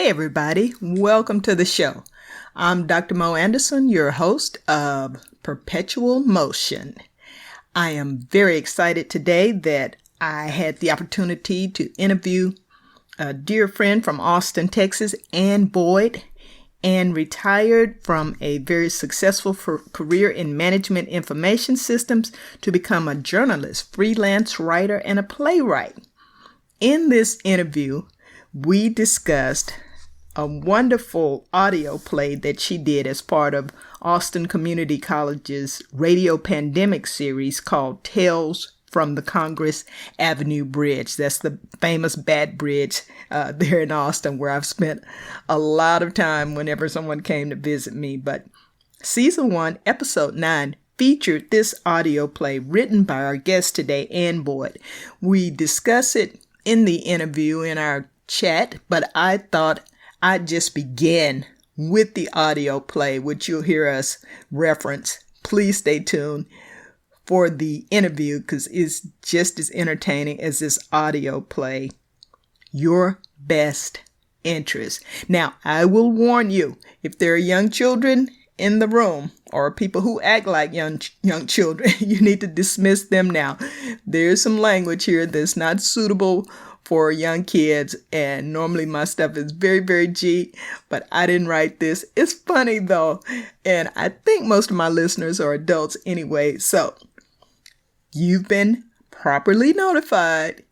everybody, welcome to the show. I'm Dr. Mo Anderson, your host of Perpetual Motion. I am very excited today that I had the opportunity to interview a dear friend from Austin, Texas, Ann Boyd. Ann retired from a very successful career in management information systems to become a journalist, freelance writer, and a playwright. In this interview, we discussed a wonderful audio play that she did as part of Austin Community College's Radio Pandemic series called Tales from the Congress Avenue Bridge. That's the famous Bat Bridge there in Austin, where I've spent a lot of time whenever someone came to visit me. But Season 1, Episode 9 featured this audio play written by our guest today, Ann Boyd. We discuss it in the interview in our chat, but I thought I'd just begin with the audio play, which you'll hear us reference. Please stay tuned for the interview because it's just as entertaining as this audio play. Your best interest. Now, I will warn you, if there are young children in the room or people who act like young children, you need to dismiss them now. There's some language here that's not suitable for young kids, and normally my stuff is very, very G, but I didn't write this. It's funny though, and I think most of my listeners are adults anyway, so you've been properly notified.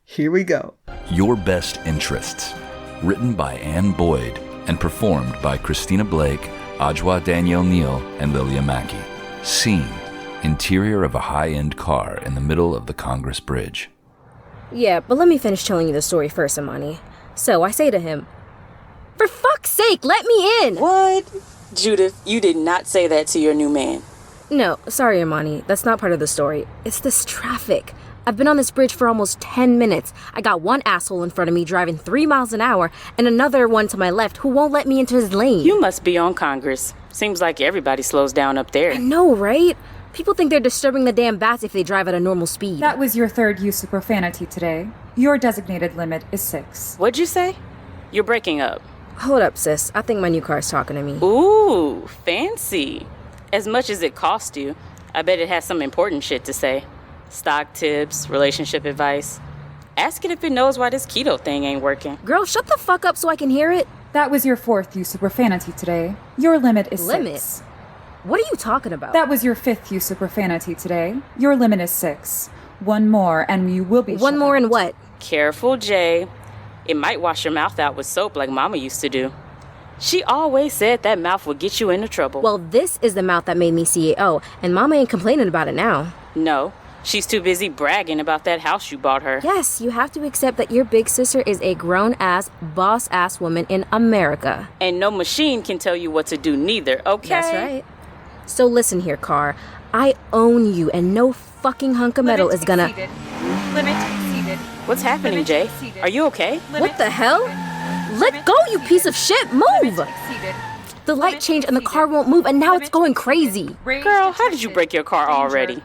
Here we go. Your Best Interests, written by Ann Boyd and performed by Christina Blake, Ajwa Danielle Neal, and Lilia Mackey. Scene: interior of a high-end car in the middle of the Congress Bridge. Yeah, but let me finish telling you the story first, Imani. So I say to him, "For fuck's sake, let me in!" What? Judith, you did not say that to your new man. No, sorry, Imani. That's not part of the story. It's this traffic. I've been on this bridge for almost 10 minutes. I got one asshole in front of me driving 3 miles an hour and another one to my left who won't let me into his lane. You must be on Congress. Seems like everybody slows down up there. I know, right? People think they're disturbing the damn bats if they drive at a normal speed. That was your third use of profanity today. Your designated limit is 6. What'd you say? You're breaking up. Hold up, sis. I think my new car's talking to me. Ooh, fancy. As much as it cost you, I bet it has some important shit to say. Stock tips, relationship advice. Ask it if it knows why this keto thing ain't working. Girl, shut the fuck up so I can hear it. That was your 4th use of profanity today. Your limit is 6. Limit? What are you talking about? That was your 5th use of profanity today. Your limit is 6. One more and you will be One more out. and what? Careful, Jay. It might wash your mouth out with soap like Mama used to do. She always said that mouth would get you into trouble. Well, this is the mouth that made me CEO, and Mama ain't complaining about it now. No, she's too busy bragging about that house you bought her. Yes, you have to accept that your big sister is a grown-ass, boss-ass woman in America. And no machine can tell you what to do neither, okay? That's right. So listen here, Car. I own you, and no fucking hunk of metal is gonna... Limit exceeded. What's happening, Limit Jay? exceeded. Are you okay? What the hell? Let go, you piece of shit! Move! The light changed and the car won't move, and now it's going crazy. Girl, how did you break your car already?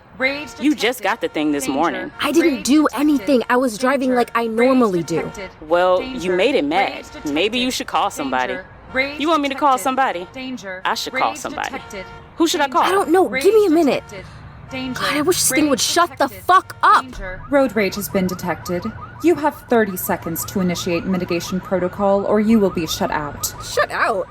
You just got the thing this morning. I didn't do anything. I was driving like I normally do. Well, you made it mad. Maybe you should call somebody. You want me to call somebody? I should call somebody. Who should I call? I don't know. Give me a minute. God, I wish this thing would shut the fuck up. Road rage has been detected. You have 30 seconds to initiate mitigation protocol or you will be shut out. Shut out?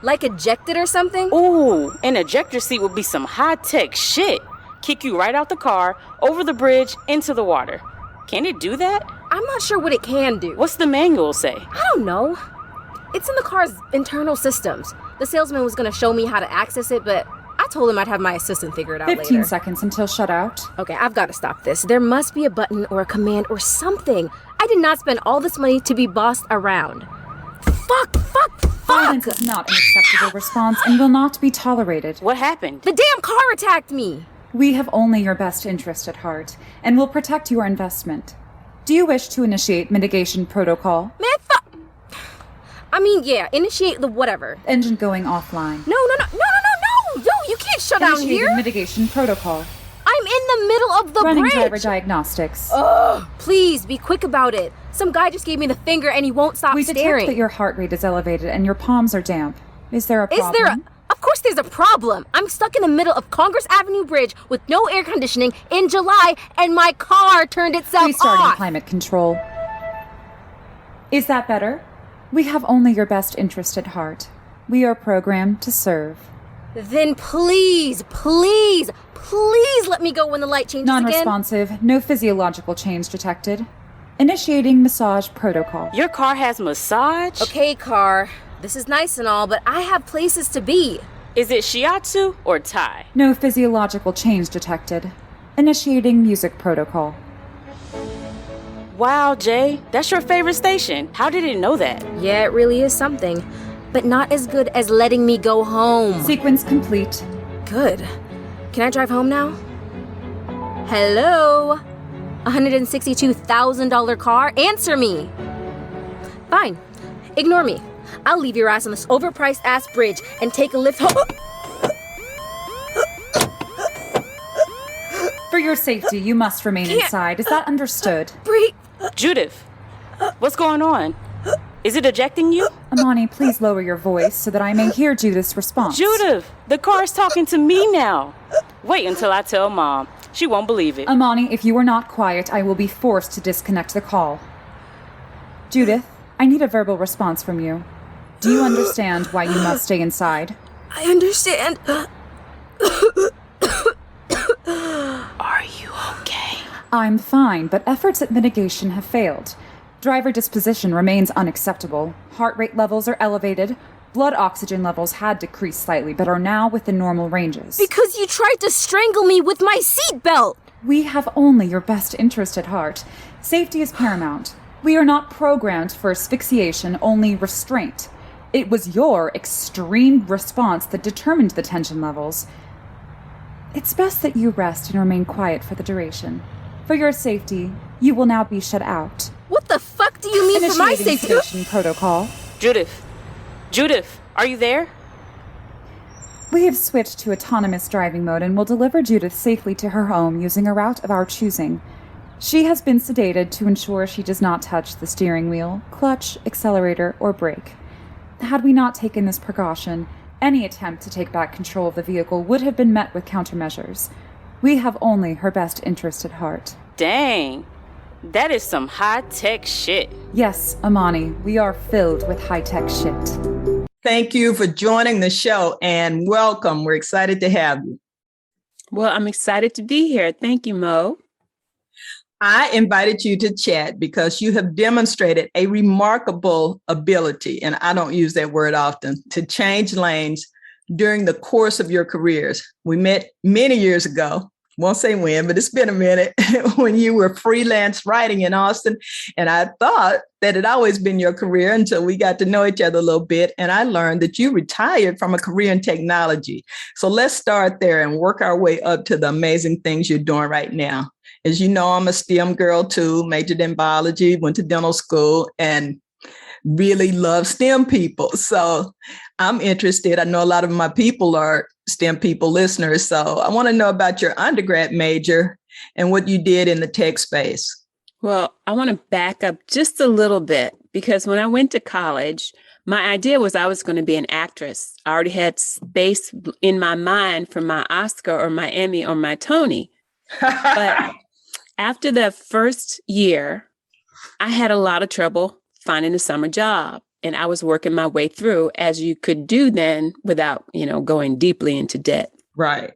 Like ejected or something? Ooh, an ejector seat would be some high-tech shit. Kick you right out the car, over the bridge, into the water. Can it do that? I'm not sure what it can do. What's the manual say? I don't know. It's in the car's internal systems. The salesman was gonna show me how to access it, but I told him I'd have my assistant figure it out 15 later. seconds until shut out. Okay, I've got to stop this. There must be a button or a command or something. I did not spend all this money to be bossed around. Fuck! Violence is not an acceptable response and will not be tolerated. What happened? The damn car attacked me! We have only your best interest at heart and will protect your investment. Do you wish to initiate mitigation protocol? Man, fuck! I mean, yeah, initiate the whatever. Engine going offline. No, you can't shut down Initiating here! mitigation protocol. I'm in the middle of the Running bridge. driver diagnostics. Ugh, please be quick about it. Some guy just gave me the finger and he won't stop We staring. detect that your heart rate is elevated and your palms are damp. Is there a problem? Of course there's a problem. I'm stuck in the middle of Congress Avenue Bridge with no air conditioning in July and my car turned itself Restarting off. climate control. Is that better? We have only your best interest at heart. We are programmed to serve. Then please let me go when the light changes again. Non-responsive. No physiological change detected. Initiating massage protocol. Your car has massage? Okay, car. This is nice and all, but I have places to be. Is it shiatsu or Thai? No physiological change detected. Initiating music protocol. Wow, Jay, that's your favorite station. How did it know that? Yeah, it really is something. But not as good as letting me go home. Sequence complete. Good. Can I drive home now? Hello? $162,000 car? Answer me! Fine. Ignore me. I'll leave your ass on this overpriced ass bridge and take a lift home. For your safety, you must remain inside. Is that understood? Breathe. Judith, what's going on? Is it ejecting you? Amani, please lower your voice so that I may hear Judith's response. Judith, the car's talking to me now. Wait until I tell Mom. She won't believe it. Amani, if you are not quiet, I will be forced to disconnect the call. Judith, I need a verbal response from you. Do you understand why you must stay inside? I understand. Are you okay? I'm fine, but efforts at mitigation have failed. Driver disposition remains unacceptable. Heart rate levels are elevated. Blood oxygen levels had decreased slightly, but are now within normal ranges. Because you tried to strangle me with my seatbelt! We have only your best interest at heart. Safety is paramount. We are not programmed for asphyxiation, only restraint. It was your extreme response that determined the tension levels. It's best that you rest and remain quiet for the duration. For your safety, you will now be shut out. What the fuck do you mean for my Initiating safety? sedation protocol. Judith, are you there? We have switched to autonomous driving mode and will deliver Judith safely to her home using a route of our choosing. She has been sedated to ensure she does not touch the steering wheel, clutch, accelerator, or brake. Had we not taken this precaution, any attempt to take back control of the vehicle would have been met with countermeasures. We have only her best interest at heart. Dang, that is some high-tech shit. Yes, Amani, we are filled with high-tech shit. Thank you for joining the show and welcome. We're excited to have you. Well, I'm excited to be here. Thank you, Mo. I invited you to chat because you have demonstrated a remarkable ability, and I don't use that word often, to change lanes during the course of your careers. We met many years ago. Won't say when, but it's been a minute, when you were freelance writing in Austin. And I thought that it always been your career until we got to know each other a little bit. And I learned that you retired from a career in technology. So let's start there and work our way up to the amazing things you're doing right now. As you know, I'm a STEM girl too, majored in biology, went to dental school, and really love STEM people. So I'm interested. I know a lot of my people are STEM people listeners. So I want to know about your undergrad major and what you did in the tech space. Well, I want to back up just a little bit because when I went to college, my idea was I was going to be an actress. I already had space in my mind for my Oscar or my Emmy or my Tony. But after the first year, I had a lot of trouble finding a summer job. And I was working my way through, as you could do then without, going deeply into debt. Right.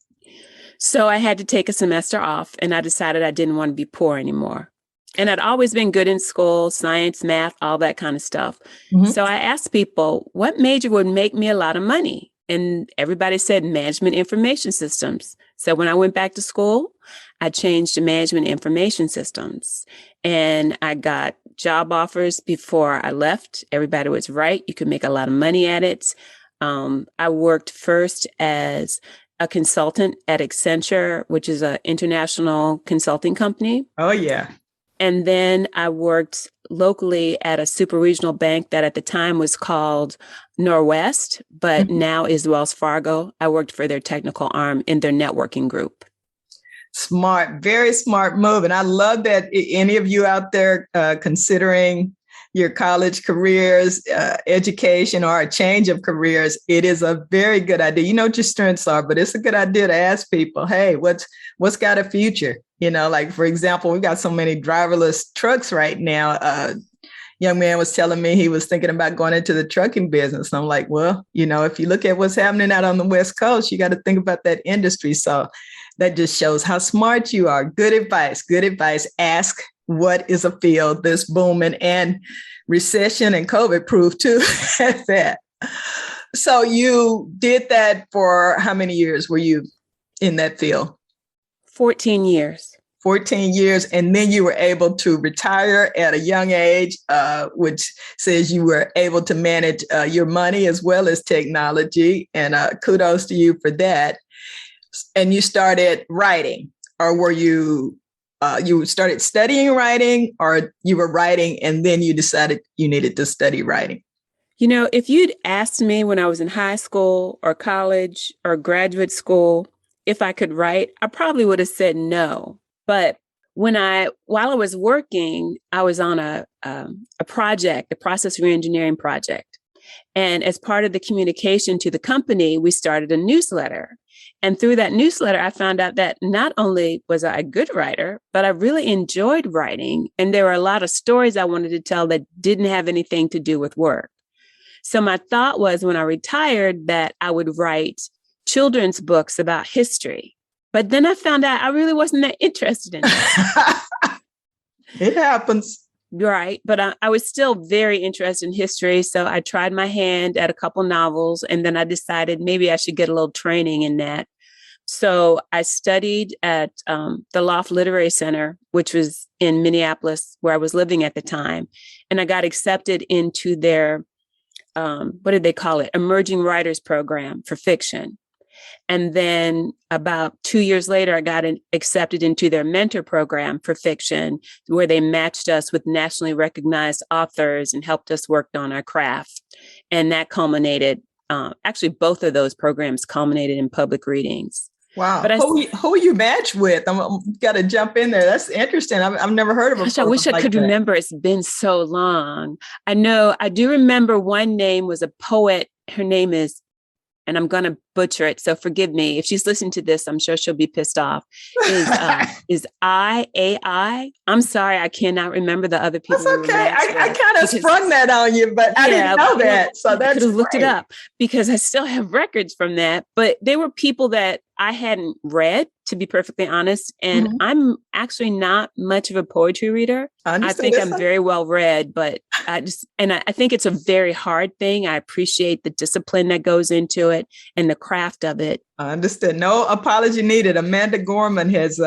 So I had to take a semester off and I decided I didn't want to be poor anymore. And I'd always been good in school, science, math, all that kind of stuff. Mm-hmm. So I asked people, what major would make me a lot of money? And everybody said management information systems. So when I went back to school, I changed to management information systems and I got job offers before I left. Everybody was right. You could make a lot of money at it. I worked first as a consultant at Accenture, which is an international consulting company. Oh, yeah. And then I worked locally at a super regional bank that at the time was called Norwest, but now is Wells Fargo. I worked for their technical arm in their networking group. Smart, very smart move. And I love that any of you out there considering your college careers, education, or a change of careers, it is a very good idea. You know what your strengths are, but it's a good idea to ask people, hey, what's got a future? You know, like, for example, we've got so many driverless trucks right now. Young man was telling me he was thinking about going into the trucking business. I'm like, well, you know, if you look at what's happening out on the West Coast, you got to think about that industry. So that just shows how smart you are. Good advice. Good advice. Ask what is a field that's booming, and recession and COVID proved too that. So you did that for how many years were you in that field? 14 years. 14 years. And then you were able to retire at a young age, which says you were able to manage your money as well as technology. And kudos to you for that. And you started writing, or were you started studying writing, or you were writing and then you decided you needed to study writing? You know, if you'd asked me when I was in high school or college or graduate school if I could write, I probably would have said no. But while I was working, I was on a project, a process reengineering project. And as part of the communication to the company, we started a newsletter. And through that newsletter, I found out that not only was I a good writer, but I really enjoyed writing. And there were a lot of stories I wanted to tell that didn't have anything to do with work. So my thought was, when I retired, that I would write children's books about history. But then I found out I really wasn't that interested in it. It happens. Right. But I was still very interested in history. So I tried my hand at a couple novels, and then I decided maybe I should get a little training in that. So I studied at the Loft Literary Center, which was in Minneapolis, where I was living at the time. And I got accepted into their, what did they call it? Emerging Writers Program for fiction. And then about 2 years later, I got accepted into their mentor program for fiction, where they matched us with nationally recognized authors and helped us work on our craft. And that culminated, actually, both of those programs culminated in public readings. Wow. But who you matched with? I'm got to jump in there. That's interesting. I've never heard of it. I wish I could remember. It's been so long. I do remember one name was a poet. Her name is, and I'm going to butcher it, so forgive me. If she's listening to this, I'm sure she'll be pissed off. Is I? I'm sorry, I cannot remember the other people. That's okay. I kind of sprung that on you, but I didn't know that. So that's could have looked it up, because I still have records from that. But they were people that I hadn't read, to be perfectly honest. And I'm actually not much of a poetry reader. I think I'm very well read, but I think it's a very hard thing. I appreciate the discipline that goes into it and the craft of it. I understand. No apology needed. Amanda Gorman has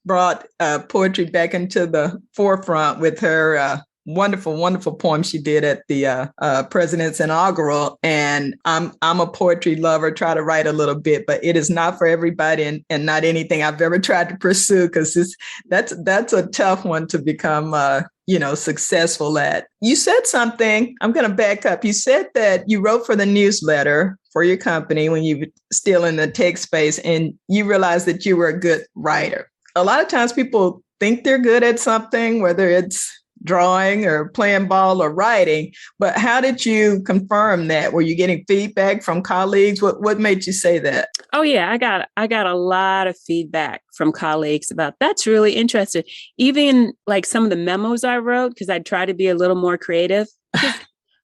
brought poetry back into the forefront with her wonderful, wonderful poem she did at the president's inaugural. And I'm a poetry lover, try to write a little bit, but it is not for everybody, and not anything I've ever tried to pursue, because that's a tough one to become successful at. You said something, I'm going to back up. You said that you wrote for the newsletter for your company when you were still in the tech space, and you realized that you were a good writer. A lot of times people think they're good at something, whether it's drawing or playing ball or writing, but how did you confirm that? Were you getting feedback from colleagues? What made you say that? Oh yeah, I got a lot of feedback from colleagues about that's really interesting. Even like some of the memos I wrote, because I try to be a little more creative.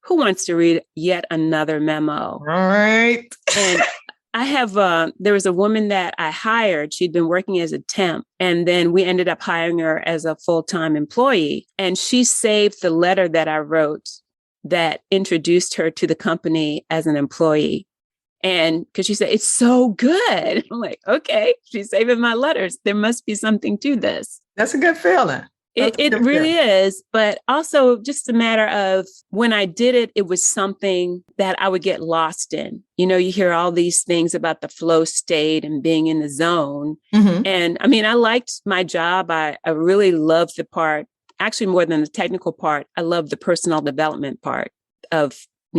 Who wants to read yet another memo? Right. And I have, there was a woman that I hired. She'd been working as a temp, and then we ended up hiring her as a full-time employee. And she saved the letter that I wrote that introduced her to the company as an employee. And because she said, it's so good. I'm like, okay, she's saving my letters. There must be something to this. That's a good feeling. It really is. But also just a matter of when I did it, it was something that I would get lost in. You know, you hear all these things about the flow state and being in the zone. And I mean, I liked my job. I really loved the part, actually more than the technical part. I love the personal development part of,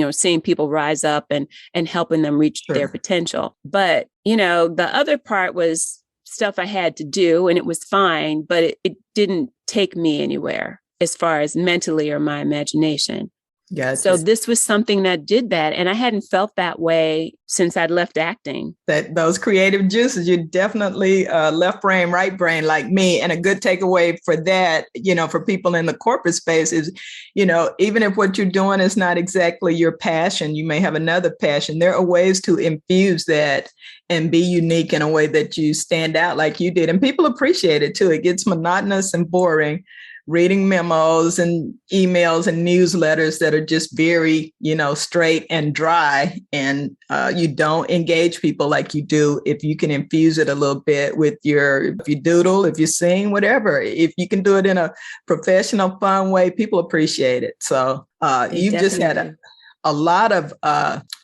seeing people rise up and helping them reach their potential. But, the other part was stuff I had to do, and it was fine, but it didn't take me anywhere as far as mentally or my imagination. Gotcha. So this was something that did that. And I hadn't felt that way since I'd left acting. That those creative juices, you definitely left brain, right brain like me. And a good takeaway for that, for people in the corporate space is, even if what you're doing is not exactly your passion, you may have another passion. There are ways to infuse that and be unique in a way that you stand out like you did. And people appreciate it too. It gets monotonous and boring reading memos and emails and newsletters that are just very, straight and dry. And you don't engage people like you do if you can infuse it a little bit with if you doodle, if you sing, whatever. If you can do it in a professional, fun way, people appreciate it. So you've just had a lot of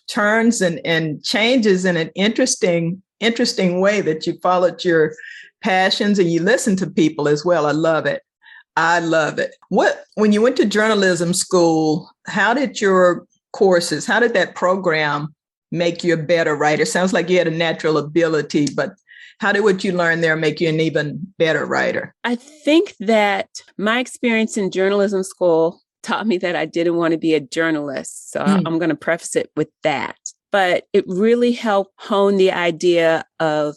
turns and changes in an interesting way that you followed your passions and you listen to people as well. I love it. When you went to journalism school, how did that program make you a better writer? Sounds like you had a natural ability, but how did what you learned there make you an even better writer? I think that my experience in journalism school taught me that I didn't want to be a journalist. So I'm going to preface it with that. But it really helped hone the idea of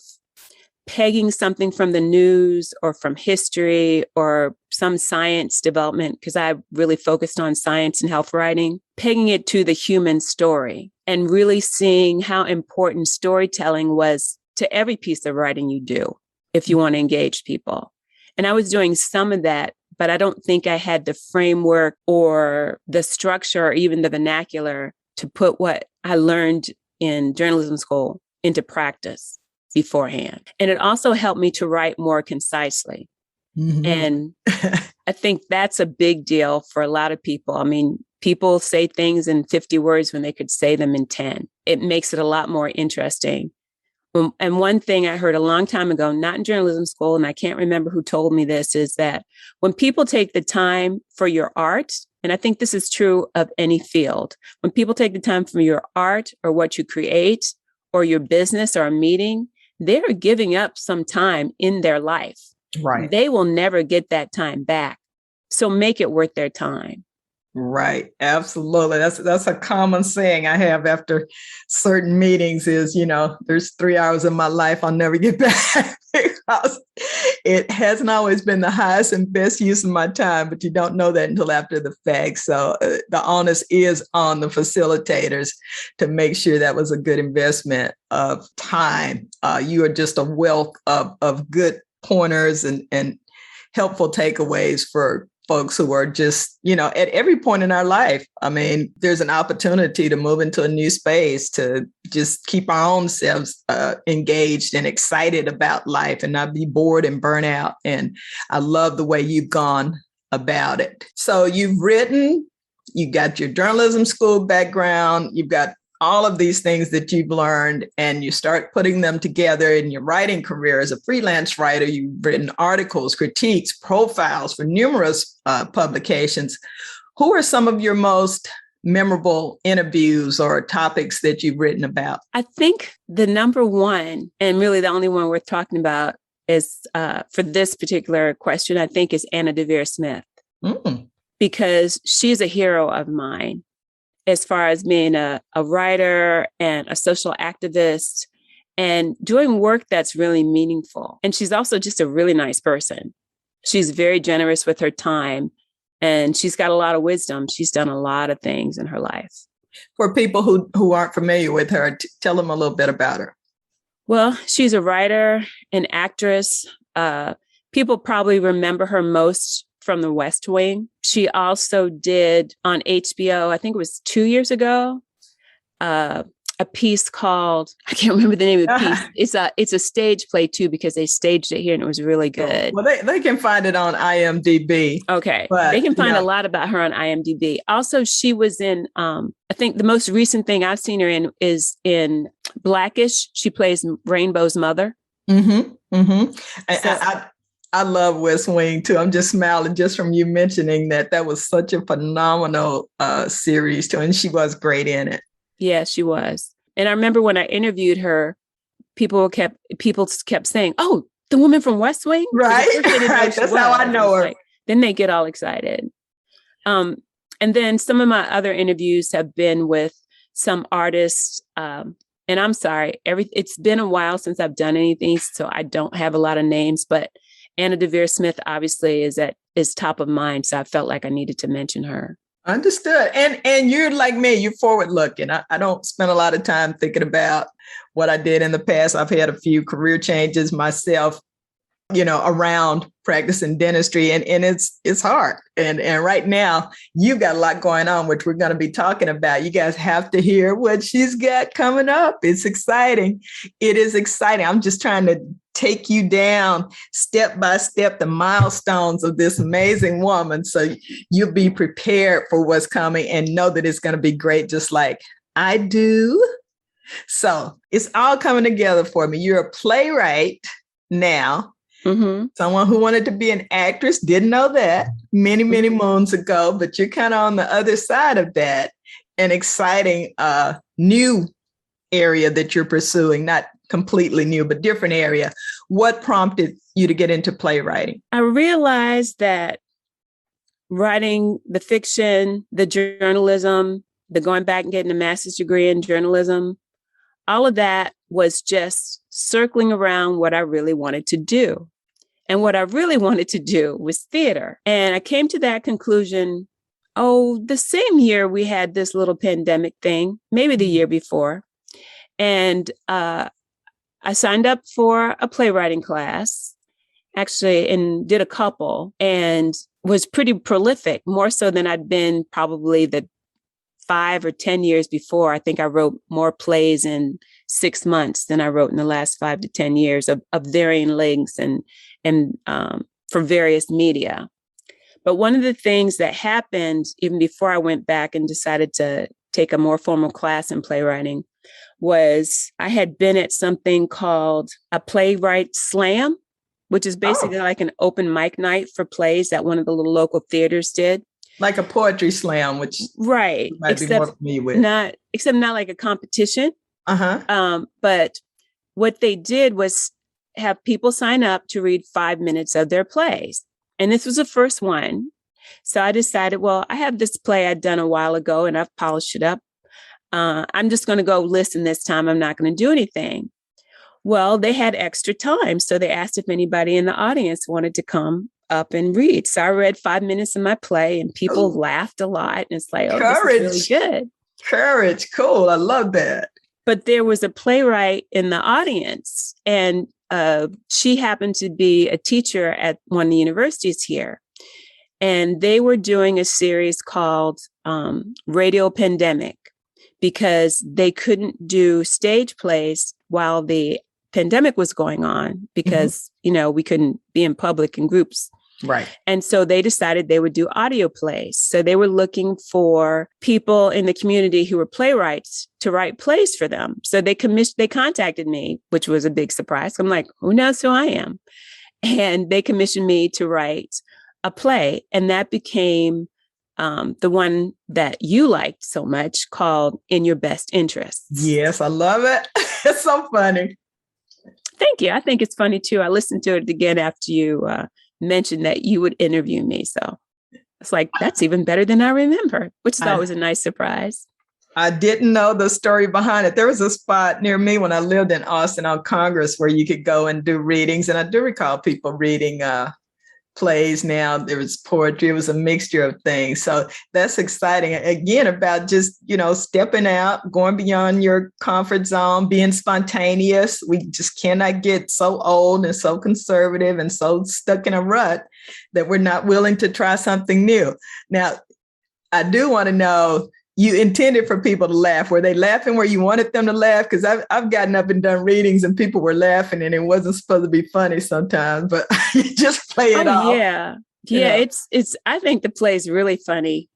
pegging something from the news or from history or some science development, because I really focused on science and health writing, pegging it to the human story and really seeing how important storytelling was to every piece of writing you do if you want to engage people. And I was doing some of that, but I don't think I had the framework or the structure or even the vernacular to put what I learned in journalism school into practice beforehand. And it also helped me to write more concisely. Mm-hmm. And I think that's a big deal for a lot of people. I mean, people say things in 50 words when they could say them in 10. It makes it a lot more interesting. And one thing I heard a long time ago, not in journalism school, and I can't remember who told me this, is that when people take the time for your art, and I think this is true of any field, when people take the time for your art or what you create or your business or a meeting, they're giving up some time in their life. Right. They will never get that time back. So make it worth their time. Right. Absolutely. That's a common saying I have after certain meetings is, there's 3 hours of my life I'll never get back because it hasn't always been the highest and best use of my time, but you don't know that until after the fact. So the onus is on the facilitators to make sure that was a good investment of time. You are just a wealth of good pointers and helpful takeaways for folks who are just, at every point in our life. I mean, there's an opportunity to move into a new space, to just keep our own selves engaged and excited about life and not be bored and burnt out. And I love the way you've gone about it. So you've written, you got your journalism school background, you've got all of these things that you've learned, and you start putting them together in your writing career as a freelance writer. You've written articles, critiques, profiles for numerous publications. Who are some of your most memorable interviews or topics that you've written about? I think the number one, and really the only one worth talking about is for this particular question, I think is Anna Deavere Smith, because she's a hero of mine. As far as being a writer and a social activist and doing work that's really meaningful. And she's also just a really nice person. She's very generous with her time and she's got a lot of wisdom. She's done a lot of things in her life. For people who aren't familiar with her, tell them a little bit about her. Well, she's a writer, an actress. People probably remember her most from The West Wing. She also did on HBO, I think it was 2 years ago, a piece called, I can't remember the name of the piece. It's a stage play too, because they staged it here and it was really good. Well, they can find it on IMDb. Okay. But, they can find a lot about her on IMDb. Also, she was in, I think the most recent thing I've seen her in is in Blackish. She plays Rainbow's mother. Mm-hmm. Mm-hmm. I love West Wing too. I'm just smiling just from you mentioning that. That was such a phenomenal series too, and she was great in it. Yeah, she was. And I remember when I interviewed her, people kept saying, "Oh, the woman from West Wing? Right. Right. That's how I know her. Like, then they get all excited. And then some of my other interviews have been with some artists. And I'm sorry, it's been a while since I've done anything, so I don't have a lot of names, but Anna Deavere Smith obviously is top of mind. So I felt like I needed to mention her. Understood. And you're like me, you're forward looking. I don't spend a lot of time thinking about what I did in the past. I've had a few career changes myself, around practicing dentistry, and it's hard. And right now you've got a lot going on, which we're going to be talking about. You guys have to hear what she's got coming up. It's exciting. It is exciting. I'm just trying to take you down step by step, the milestones of this amazing woman. So you'll be prepared for what's coming and know that it's going to be great, just like I do. So it's all coming together for me. You're a playwright now. Mm-hmm. Someone who wanted to be an actress, didn't know that many, many moons ago, but you're kind of on the other side of that. An exciting new area that you're pursuing, not completely new, but different area. What prompted you to get into playwriting? I realized that writing the fiction, the journalism, the going back and getting a master's degree in journalism, all of that was just circling around what I really wanted to do. And what I really wanted to do was theater. And I came to that conclusion, the same year we had this little pandemic thing, maybe the year before. And I signed up for a playwriting class, actually, and did a couple, and was pretty prolific, more so than I'd been probably the 5 or 10 years before. I think I wrote more plays in 6 months than I wrote in the last 5 to 10 years of varying lengths and for various media. But one of the things that happened even before I went back and decided to take a more formal class in playwriting was I had been at something called a Playwright Slam, which is basically like an open mic night for plays that one of the little local theaters did. Like a poetry slam, which right, you might be more familiar with. Not like a competition. But what they did was have people sign up to read 5 minutes of their plays. And this was the first one. So I decided, well, I have this play I'd done a while ago and I've polished it up. I'm just going to go listen this time. I'm not going to do anything. Well, they had extra time. So they asked if anybody in the audience wanted to come up and read. So I read 5 minutes of my play and people laughed a lot. And it's like, courage. This is really good. Courage. Cool. I love that. But there was a playwright in the audience, and she happened to be a teacher at one of the universities here. And they were doing a series called Radio Pandemic because they couldn't do stage plays while the pandemic was going on because, we couldn't be in public in groups. Right. And so they decided they would do audio plays. So they were looking for people in the community who were playwrights to write plays for them. So they contacted me, which was a big surprise. I'm like, who knows who I am? And they commissioned me to write a play. And that became the one that you liked so much, called In Your Best Interests. Yes, I love it. It's so funny. Thank you. I think it's funny too. I listened to it again after you mentioned that you would interview me. So it's like, that's even better than I remember, which is always a nice surprise. I didn't know the story behind it. There was a spot near me when I lived in Austin on Congress where you could go and do readings. And I do recall people reading plays now. There was poetry. It was a mixture of things. So that's exciting. Again, about just, stepping out, going beyond your comfort zone, being spontaneous. We just cannot get so old and so conservative and so stuck in a rut that we're not willing to try something new. Now, I do want to know, you intended for people to laugh. Were they laughing where you wanted them to laugh? Because I've gotten up and done readings and people were laughing and it wasn't supposed to be funny sometimes, but you just play it off. Yeah. Yeah. It's, I think the play is really funny.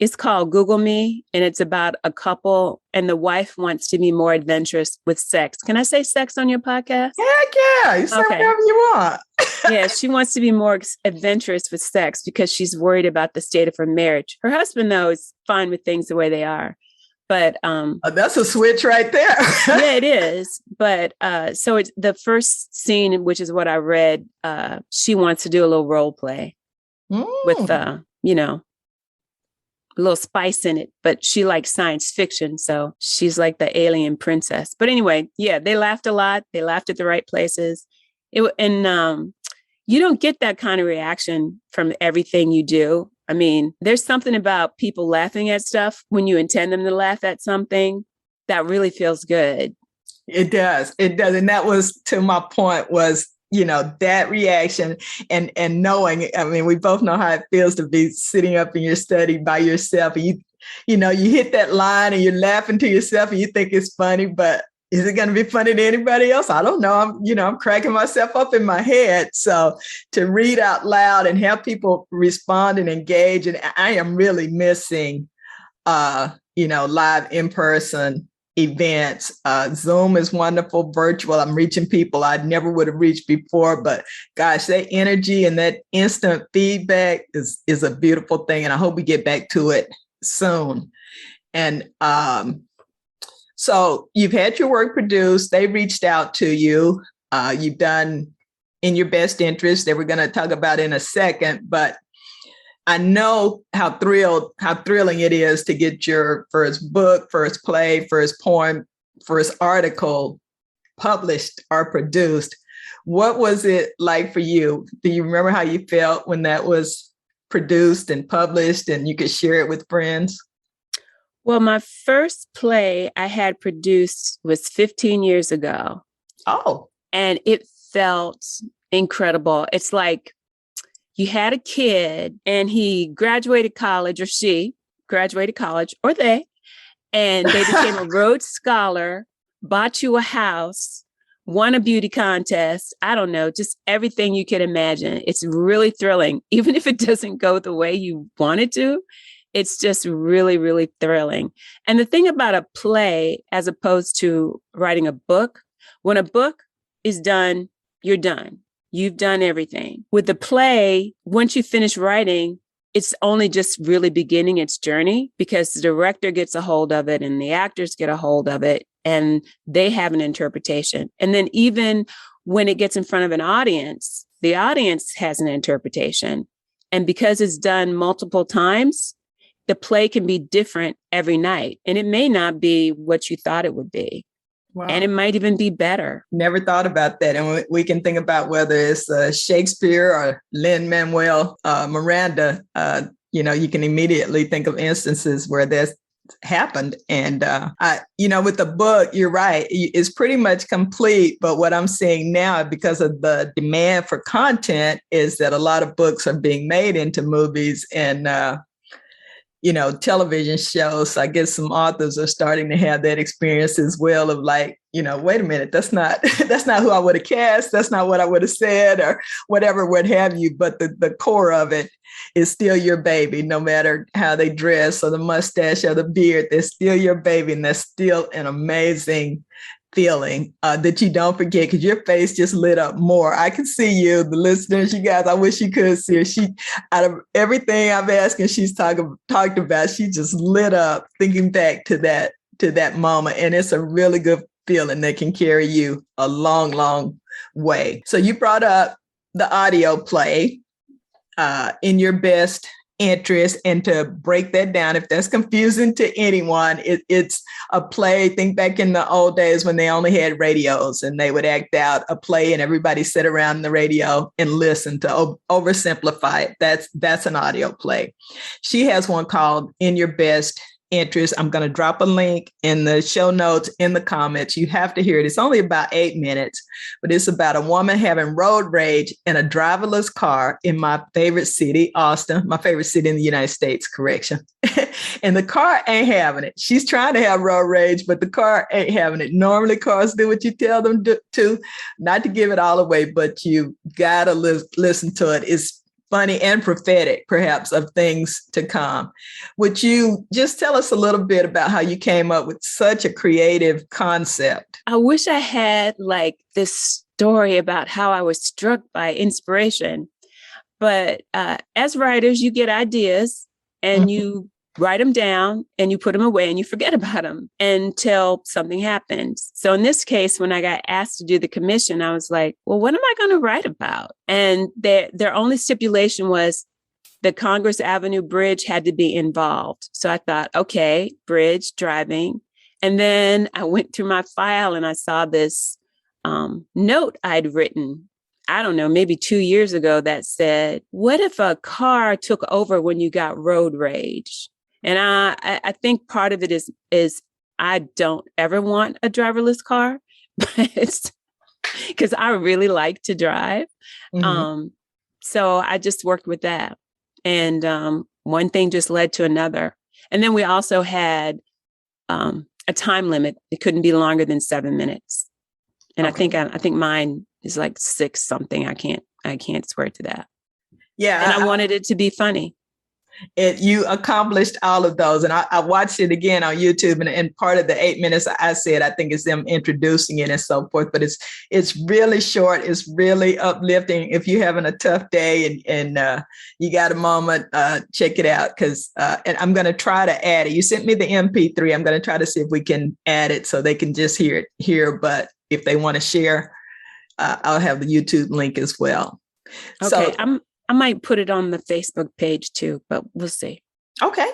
It's called Google Me, and it's about a couple and the wife wants to be more adventurous with sex. Can I say sex on your podcast? Heck yeah. You say whatever you want. Yeah, she wants to be more adventurous with sex because she's worried about the state of her marriage. Her husband, though, is fine with things the way they are. But that's a switch right there. Yeah, it is. But so it's the first scene, which is what I read. She wants to do a little role play with, you know, a little spice in it. But she likes science fiction, so she's like the alien princess. But anyway, yeah, they laughed a lot. They laughed at the right places. And you don't get that kind of reaction from everything you do. I mean, there's something about people laughing at stuff when you intend them to laugh at something that really feels good. It does. It does. And that was, to my point, was, you know, that reaction and knowing, I mean, we both know how it feels to be sitting up in your study by yourself. And you know, you hit that line and you're laughing to yourself and you think it's funny, but is it going to be funny to anybody else? I don't know. I'm cracking myself up in my head. So to read out loud and have people respond and engage, and I am really missing, live in-person events. Zoom is wonderful. Virtual, I'm reaching people I never would have reached before. But gosh, that energy and that instant feedback is a beautiful thing. And I hope we get back to it soon. And so you've had your work produced. They reached out to you. You've done In Your Best Interest. They were going to talk about in a second, but I know how thrilling it is to get your first book, first play, first poem, first article published or produced. What was it like for you? Do you remember how you felt when that was produced and published and you could share it with friends? Well, my first play I had produced was 15 years ago. Oh. And it felt incredible. It's like you had a kid and he graduated college, or she graduated college, or they, and they became a Rhodes Scholar, bought you a house, won a beauty contest. I don't know, just everything you could imagine. It's really thrilling. Even if it doesn't go the way you want it to, it's just really, really thrilling. And the thing about a play, as opposed to writing a book, when a book is done, you're done. You've done everything. With the play, once you finish writing, it's only just really beginning its journey, because the director gets a hold of it and the actors get a hold of it and they have an interpretation. And then even when it gets in front of an audience, the audience has an interpretation. And because it's done multiple times, the play can be different every night, and it may not be what you thought it would be. Wow. And it might even be better. Never thought about that. And we can think about whether it's Shakespeare or Lin-Manuel Miranda. You can immediately think of instances where that's happened. And, with the book, you're right. It's pretty much complete. But what I'm seeing now, because of the demand for content, is that a lot of books are being made into movies and television shows. So I guess some authors are starting to have that experience as well of like, wait a minute, that's not who I would have cast. That's not what I would have said or whatever, what have you. But the core of it is still your baby, no matter how they dress or the mustache or the beard, they're still your baby. And that's still an amazing feeling that you don't forget, because your face just lit up more. I can see you, the listeners, you guys, I wish you could see her. She, out of everything I've asked and she's talked about, she just lit up thinking back to that moment. And it's a really good feeling that can carry you a long, long way. So you brought up the audio play, In Your Best Interest, and to break that down, if that's confusing to anyone, it's a play. Think back in the old days when they only had radios and they would act out a play and everybody sit around the radio and listen. To oversimplify it, that's an audio play. She has one called In Your Best Interest. I'm going to drop a link in the show notes, in the comments. You have to hear it. It's only about 8 minutes, but it's about a woman having road rage in a driverless car in my favorite city, Austin, my favorite city in the United States, correction. And the car ain't having it. She's trying to have road rage, but the car ain't having it. Normally cars do what you tell them to, not to give it all away, but you got to listen to it. It's funny and prophetic, perhaps, of things to come. Would you just tell us a little bit about how you came up with such a creative concept? I wish I had like this story about how I was struck by inspiration. But as writers, you get ideas and you write them down and you put them away and you forget about them until something happens. So in this case, when I got asked to do the commission, I was like, well, what am I going to write about? And their only stipulation was the Congress Avenue Bridge had to be involved. So I thought, okay, bridge, driving. And then I went through my file and I saw this note I'd written, I don't know, maybe 2 years ago that said, what if a car took over when you got road rage? And I think part of it is I don't ever want a driverless car, but because I really like to drive. Mm-hmm. So I just worked with that. And one thing just led to another. And then we also had a time limit. It couldn't be longer than 7 minutes. And okay. I think mine is like 6 something. I can't swear to that. Yeah. And I wanted it to be funny. You accomplished all of those. And I watched it again on YouTube. And part of the 8 minutes I said, I think it's them introducing it and so forth. But it's really short. It's really uplifting. If you're having a tough day and you got a moment, check it out. And I'm going to try to add it. You sent me the MP3. I'm going to try to see if we can add it so they can just hear it here. But if they want to share, I'll have the YouTube link as well. Okay. So, I might put it on the Facebook page too, but we'll see. Okay.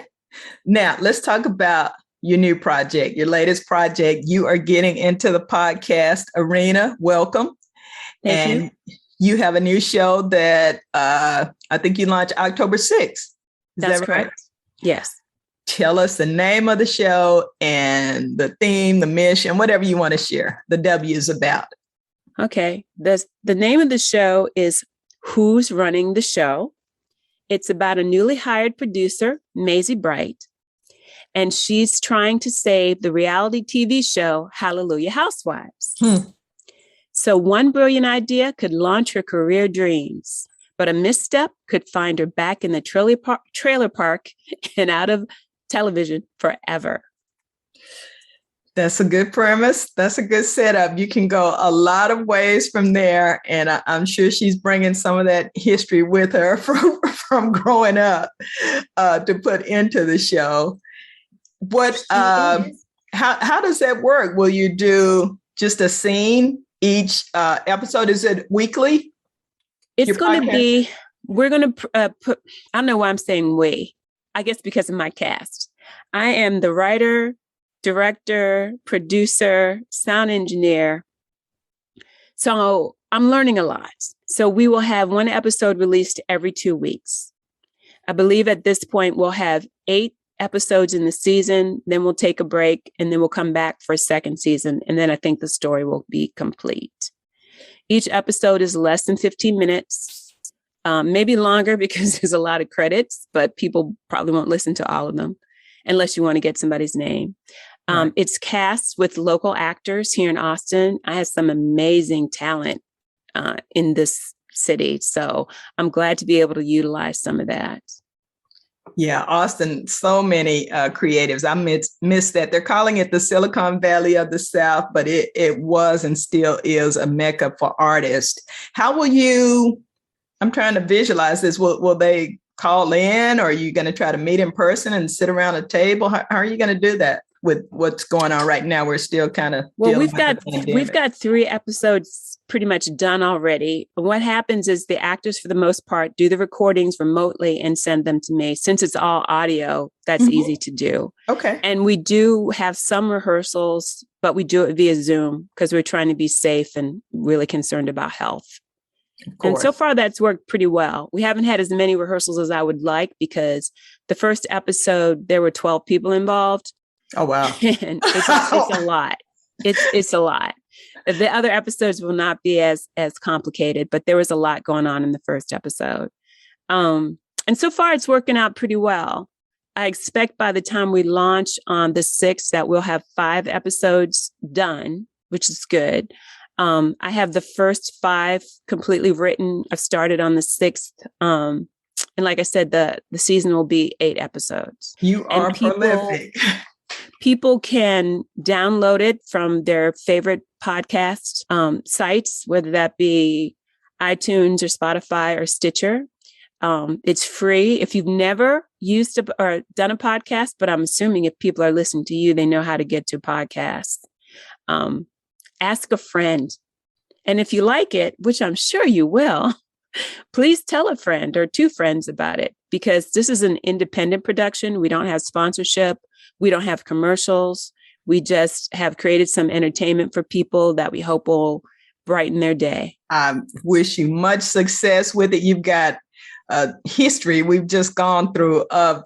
Now let's talk about your new project, your latest project. You are getting into the podcast arena. Welcome. Thank you. You have a new show that I think you launched October 6th. That's correct. Right? Yes. Tell us the name of the show and the theme, the mission, whatever you want to share. The W is about. Okay. The name of the show is Who's Running the Show? It's about a newly hired producer, Maisie Bright, and she's trying to save the reality TV show, Hallelujah Housewives. So one brilliant idea could launch her career dreams, but a misstep could find her back in the trailer park and out of television forever. That's a good premise. That's a good setup. You can go a lot of ways from there. And I'm sure she's bringing some of that history with her from growing up to put into the show. How does that work? Will you do just a scene each episode? Is it weekly? It's going to be, we're going to put, I don't know why I'm saying we, I guess because of my cast. I am the writer, director, producer, sound engineer. So I'm learning a lot. So we will have one episode released every 2 weeks. I believe at this point we'll have 8 episodes in the season, then we'll take a break, and then we'll come back for a second season. And then I think the story will be complete. Each episode is less than 15 minutes, maybe longer because there's a lot of credits, but people probably won't listen to all of them unless you want to get somebody's name. Right. It's cast with local actors here in Austin. I have some amazing talent in this city. So I'm glad to be able to utilize some of that. Yeah, Austin, so many creatives. I miss that. They're calling it the Silicon Valley of the South, but it was and still is a mecca for artists. How will you, I'm trying to visualize this, will they call in, or are you going to try to meet in person and sit around a table? How are you going to do that with what's going on right now? We're still kind of we've got 3 episodes pretty much done already. What happens is the actors, for the most part, do the recordings remotely and send them to me. Since it's all audio, that's easy to do. Okay. And we do have some rehearsals, but we do it via Zoom because we're trying to be safe and really concerned about health. And so far, that's worked pretty well. We haven't had as many rehearsals as I would like because the first episode, there were 12 people involved. Oh, wow. And it's a lot. It's a lot. The other episodes will not be as complicated, but there was a lot going on in the first episode. And so far, it's working out pretty well. I expect by the time we launch on the 6th that we'll have 5 episodes done, which is good. I have the first 5 completely written. I've started on the 6th. And like I said, the season will be 8 episodes. You are prolific. People can download it from their favorite podcast sites, whether that be iTunes or Spotify or Stitcher. It's free. If you've never used or done a podcast, but I'm assuming if people are listening to you, they know how to get to podcasts. Ask a friend. And if you like it, which I'm sure you will, please tell a friend or two friends about it, because this is an independent production. We don't have sponsorship. We don't have commercials. We just have created some entertainment for people that we hope will brighten their day. I wish you much success with it. You've got history we've just gone through of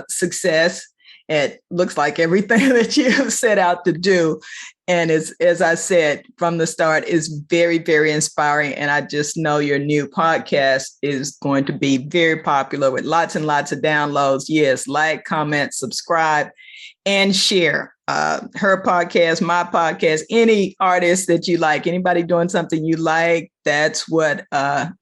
success. It looks like everything that you set out to do. And as I said from the start, is very, very inspiring. And I just know your new podcast is going to be very popular with lots and lots of downloads. Yes, like, comment, subscribe, and share. Her podcast, my podcast, any artist that you like, anybody doing something you like, that's what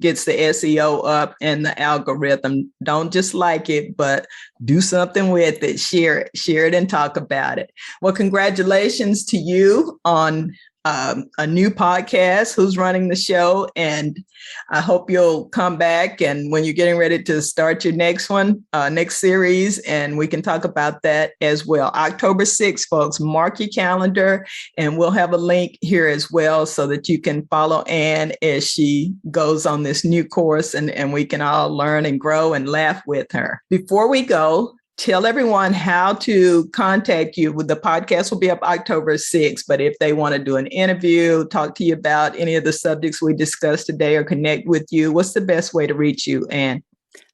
gets the SEO up and the algorithm. Don't just like it, but do something with it. Share it, and talk about it. Well, congratulations to you on a new podcast. Who's running the show? And I hope you'll come back, and when you're getting ready to start your next one, next series, and we can talk about that as well. October 6th, folks, mark your calendar, and we'll have a link here as well so that you can follow Ann as she goes on this new course, and we can all learn and grow and laugh with her. Before we go, tell everyone how to contact you. The podcast will be up October 6th, but if they want to do an interview, talk to you about any of the subjects we discussed today, or connect with you, what's the best way to reach you, Ann?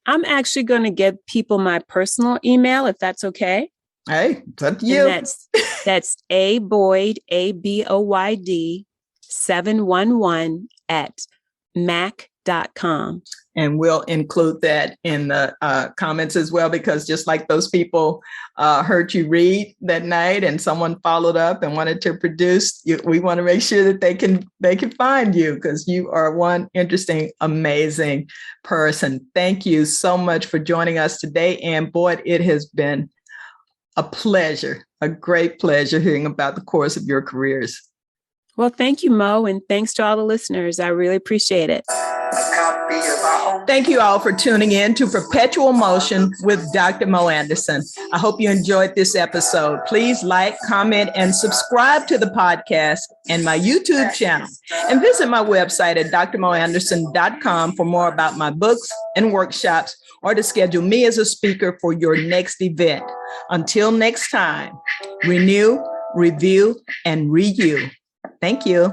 I'm actually going to give people my personal email, if that's okay. Hey, it's up to you. And that's aboyd, ABOYD 711 at mac.com. And we'll include that in the comments as well, because just like those people heard you read that night and someone followed up and wanted to produce, we want to make sure that they can find you, because you are one interesting, amazing person. Thank you so much for joining us today. And Boyd, it has been a pleasure, a great pleasure hearing about the course of your careers. Well, thank you, Mo, and thanks to all the listeners. I really appreciate it. Thank you all for tuning in to Perpetual Motion with Dr. Mo Anderson. I hope you enjoyed this episode. Please like, comment, and subscribe to the podcast and my YouTube channel. And visit my website at drmoanderson.com for more about my books and workshops, or to schedule me as a speaker for your next event. Until next time, renew, review, and renew. Thank you.